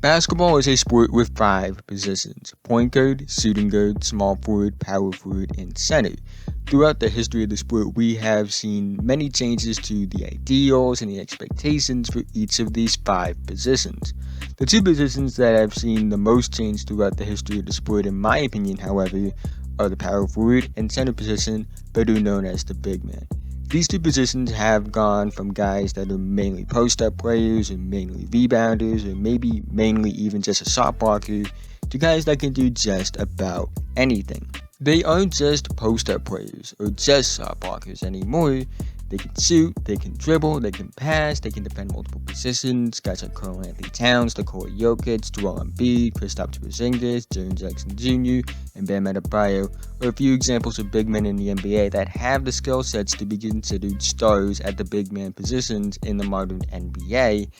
Basketball is a sport with 5 positions: point guard, shooting guard, small forward, power forward, and center. Throughout the history of the sport, we have seen many changes to the ideals and the expectations for each of these 5 positions. The 2 positions that have seen the most change throughout the history of the sport, in my opinion, however, are the power forward and center position, better known as the big man. These 2 positions have gone from guys that are mainly post-up players or mainly rebounders or maybe mainly even just a shot blocker to guys that can do just about anything. They aren't just post-up players or just shot blockers anymore. They can shoot, they can dribble, they can pass, they can defend multiple positions. Guys like Karl-Anthony Towns, Nikola Jokic, Joel Embiid, Kristaps Porzingis, Jaren Jackson Jr., and Bam Adebayo are a few examples of big men in the NBA that have the skill sets to be considered stars at the big man positions in the modern NBA.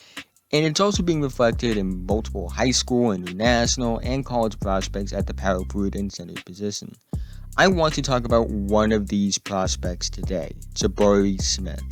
And it's also being reflected in multiple high school, international, and college prospects at the power forward and center position. I want to talk about one of these prospects today, Jabari Smith.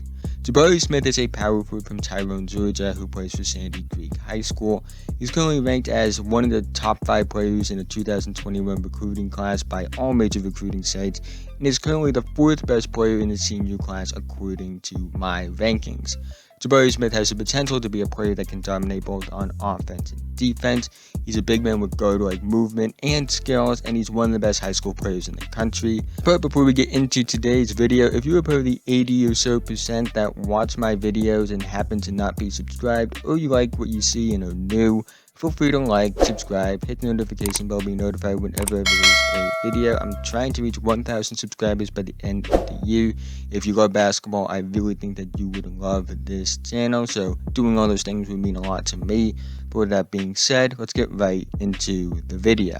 Jabari Smith is a power forward from Tyrone, Georgia, who plays for Sandy Creek High School. He's currently ranked as one of the top 5 players in the 2021 recruiting class by all major recruiting sites, and is currently the 4th best player in the senior class according to my rankings. Jabari Smith has the potential to be a player that can dominate both on offense and defense. He's a big man with guard-like movement and skills, and he's one of the best high school players in the country. But before we get into today's video, if you're a part of the 80 or so percent that watch my videos and happen to not be subscribed, or you like what you see and are new, feel free to like, subscribe, hit the notification bell, be notified whenever I release a video. I'm trying to reach 1,000 subscribers by the end of the year. If you love basketball, I really think that you would love this channel, so doing all those things would mean a lot to me. But with that being said, let's get right into the video.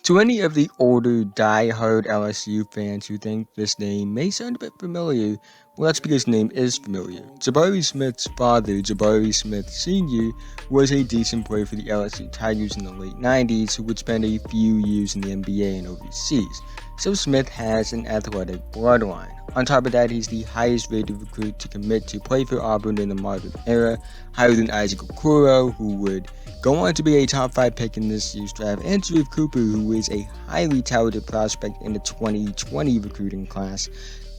To any of the older, die-hard LSU fans who think this name may sound a bit familiar, well, that's because the name is familiar. Jabari Smith's father, Jabari Smith Sr., was a decent player for the LSU Tigers in the late 90s who would spend a few years in the NBA and overseas. So Smith has an athletic bloodline. On top of that, he's the highest rated recruit to commit to play for Auburn in the modern era, higher than Isaac Okoro, who would go on to be a top 5 pick in this year's draft, and Sharif Cooper, who is a highly touted prospect in the 2020 recruiting class.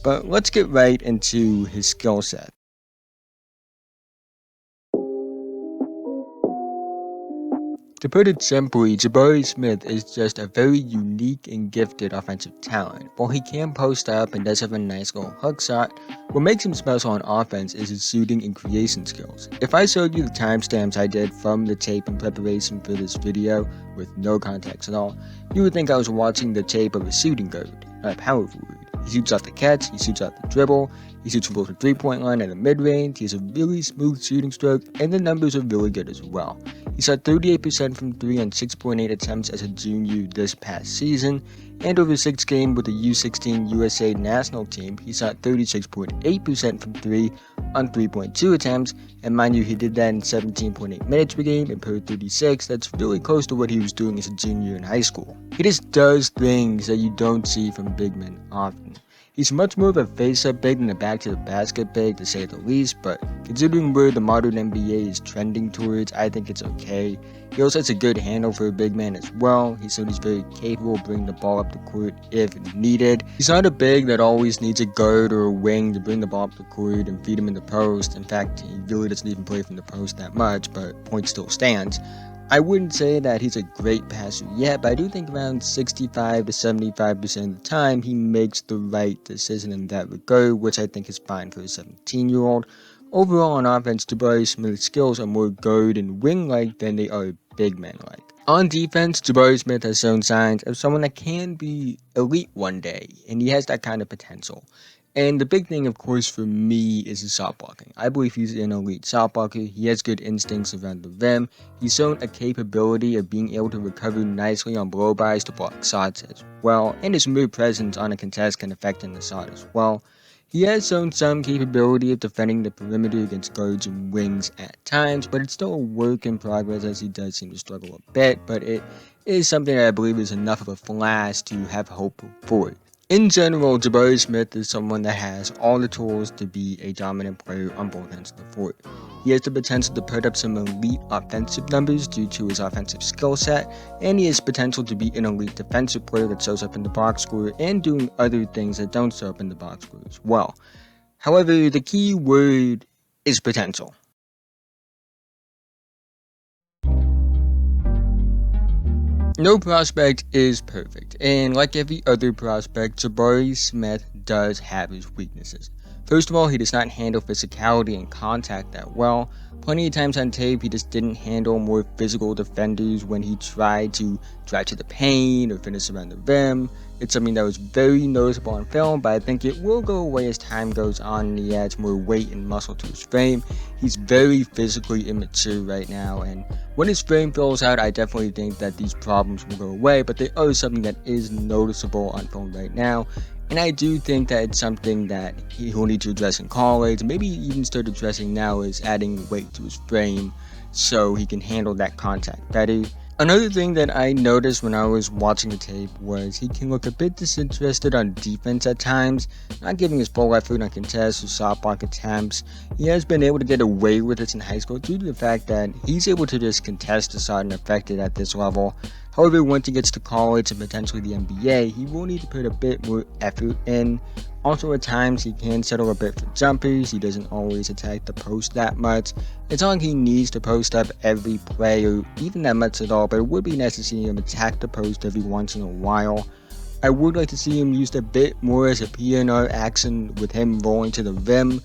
But let's get right into his skill set. To put it simply, Jabari Smith is just a very unique and gifted offensive talent. While he can post up and does have a nice little hook shot, what makes him special on offense is his shooting and creation skills. If I showed you the timestamps I did from the tape in preparation for this video with no context at all, you would think I was watching the tape of a shooting guard, not a power forward. He shoots off the catch, he shoots off the dribble, he shoots from both the 3-point line and the mid-range, he has a really smooth shooting stroke, and the numbers are really good as well. He shot 38% from 3 on 6.8 attempts as a junior this past season, and over 6 games with the U16 USA national team, he shot 36.8% from 3 on 3.2 attempts, and mind you, he did that in 17.8 minutes per game and per 36. That's really close to what he was doing as a junior in high school. He just does things that you don't see from big men often. He's much more of a face-up big than a back-to-the-basket big, to say the least, but considering where the modern NBA is trending towards, I think it's okay. He also has a good handle for a big man as well. He's very capable of bringing the ball up the court if needed. He's not a big that always needs a guard or a wing to bring the ball up the court and feed him in the post. In fact, he really doesn't even play from the post that much, but point still stands. I wouldn't say that he's a great passer yet, but I do think around 65 to 75% of the time he makes the right decision in that regard, which I think is fine for a 17-year-old. Overall on offense, Jabari Smith's skills are more guard and wing-like than they are big man-like. On defense, Jabari Smith has shown signs of someone that can be elite one day, and he has that kind of potential. And the big thing, of course, for me is his shot blocking. I believe he's an elite shot blocker. He has good instincts around the rim. He's shown a capability of being able to recover nicely on blow-bys to block shots as well, and his mere presence on a contest can affect in the shot as well. He has shown some capability of defending the perimeter against guards and wings at times, but it's still a work in progress as he does seem to struggle a bit, but it is something that I believe is enough of a flash to have hope for it. In general, Jabari Smith is someone that has all the tools to be a dominant player on both ends of the floor. He has the potential to put up some elite offensive numbers due to his offensive skill set, and he has potential to be an elite defensive player that shows up in the box score and doing other things that don't show up in the box score as well. However, the key word is potential. No prospect is perfect, and like every other prospect, Jabari Smith does have his weaknesses. First of all, he does not handle physicality and contact that well. Plenty of times on tape, he just didn't handle more physical defenders when he tried to drive to the paint or finish around the rim. It's something that was very noticeable on film, but I think it will go away as time goes on and he adds more weight and muscle to his frame. He's very physically immature right now, and when his frame fills out, I definitely think that these problems will go away, but they are something that is noticeable on film right now. And I do think that it's something that he will need to address in college, maybe even start addressing now, is adding weight to his frame so he can handle that contact better. Another thing that I noticed when I was watching the tape was he can look a bit disinterested on defense at times, not giving his full effort on contests or shot block attempts. He has been able to get away with this in high school due to the fact that he's able to just contest the shot and affect it at this level. However, once he gets to college and potentially the NBA, he will need to put a bit more effort in. Also, at times, he can settle a bit for jumpers. He doesn't always attack the post that much. It's not like he needs to post up every play or even that much at all, but it would be nice to see him attack the post every once in a while. I would like to see him used a bit more as a PNR action with him rolling to the rim.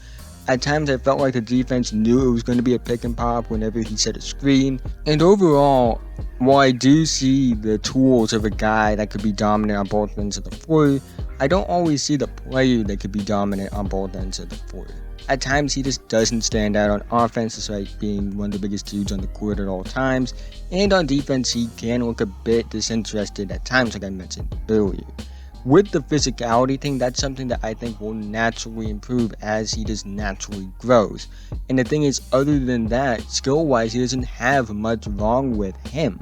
At times I felt like the defense knew it was going to be a pick and pop whenever he set a screen. And overall, while I do see the tools of a guy that could be dominant on both ends of the floor, I don't always see the player that could be dominant on both ends of the floor. At times he just doesn't stand out on offense despite being one of the biggest dudes on the court at all times. And on defense he can look a bit disinterested at times, like I mentioned earlier. With the physicality thing, that's something that I think will naturally improve as he just naturally grows. And the thing is, other than that, skill-wise, he doesn't have much wrong with him.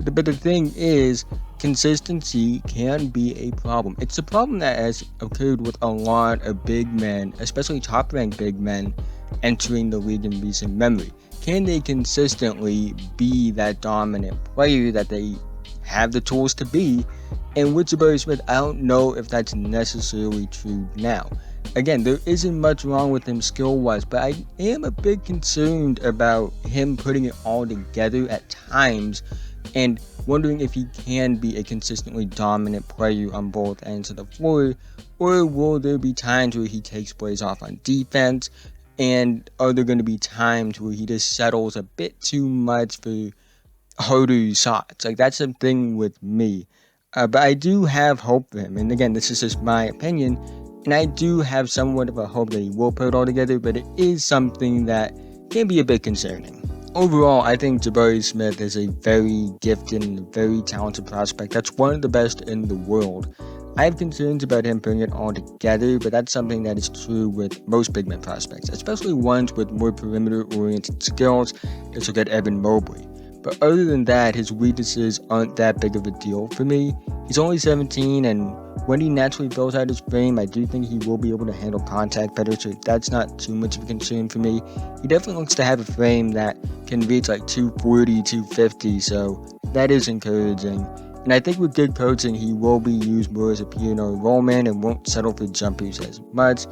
But the thing is, consistency can be a problem. It's a problem that has occurred with a lot of big men, especially top-ranked big men, entering the league in recent memory. Can they consistently be that dominant player that they have the tools to be? And with Jabari Smith, I don't know if that's necessarily true now. Again, there isn't much wrong with him skill-wise, but I am a bit concerned about him putting it all together at times and wondering if he can be a consistently dominant player on both ends of the floor, or will there be times where he takes plays off on defense, and are there going to be times where he just settles a bit too much for harder shots? Like, that's the thing with me. But I do have hope for him, and again, this is just my opinion, and I do have somewhat of a hope that he will put it all together, but it is something that can be a bit concerning. Overall, I think Jabari Smith is a very gifted and very talented prospect. That's one of the best in the world. I have concerns about him putting it all together, but that's something that is true with most big man prospects, especially ones with more perimeter-oriented skills. Let's look at Evan Mobley. But other than that, his weaknesses aren't that big of a deal for me. He's only 17, and when he naturally fills out his frame, I do think he will be able to handle contact better, so that's not too much of a concern for me. He definitely looks to have a frame that can reach like 240, 250, so that is encouraging. And I think with good coaching, he will be used more as a PNR rollman and won't settle for jumpers as much.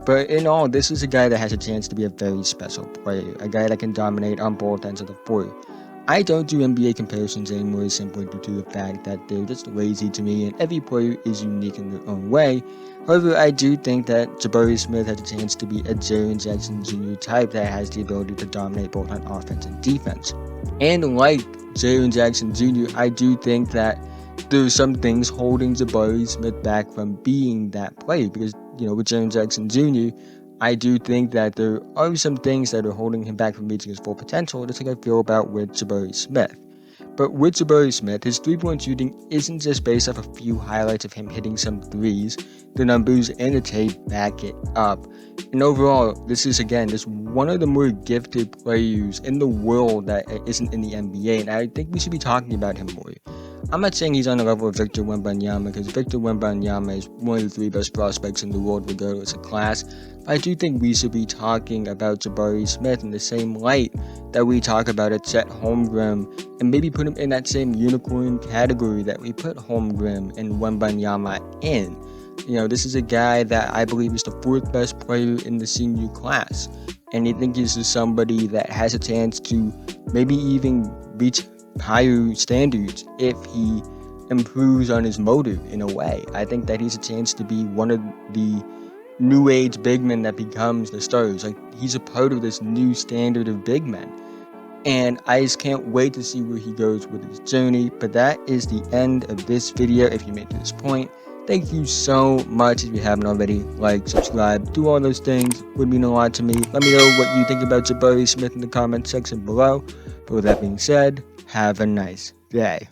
But in all, this is a guy that has a chance to be a very special player, a guy that can dominate on both ends of the floor. I don't do NBA comparisons anymore simply due to the fact that they're just lazy to me and every player is unique in their own way. However, I do think that Jabari Smith has a chance to be a Jaren Jackson Jr. type that has the ability to dominate both on offense and defense. And like Jaren Jackson Jr., I do think that there's some things holding Jabari Smith back from being that player, because with James Jackson Jr., I do think that there are some things that are holding him back from reaching his full potential, just like I feel about with Jabari Smith. But with Jabari Smith, his three-point shooting isn't just based off a few highlights of him hitting some threes. The numbers and the tape back it up. And overall, this is one of the more gifted players in the world that isn't in the NBA, and I think we should be talking about him more. I'm not saying he's on the level of Victor Wembanyama, because Victor Wembanyama is one of the three best prospects in the world regardless of class. I do think we should be talking about Jabari Smith in the same light that we talk about at Chet Holmgren, and maybe put him in that same unicorn category that we put Holmgren and Wembanyama in. This is a guy that I believe is the fourth best player in the senior class, and I think this is somebody that has a chance to maybe even reach higher standards if he improves on his motor in a way. I think that he's a chance to be one of the new age big men that becomes the stars. Like, he's a part of this new standard of big men, and I just can't wait to see where he goes with his journey. But that is the end of this video. If you made it to this point, thank you so much. If you haven't already, like, subscribe, do all those things, would mean a lot to me. Let me know what you think about Jabari Smith in the comment section below. But with that being said, have a nice day.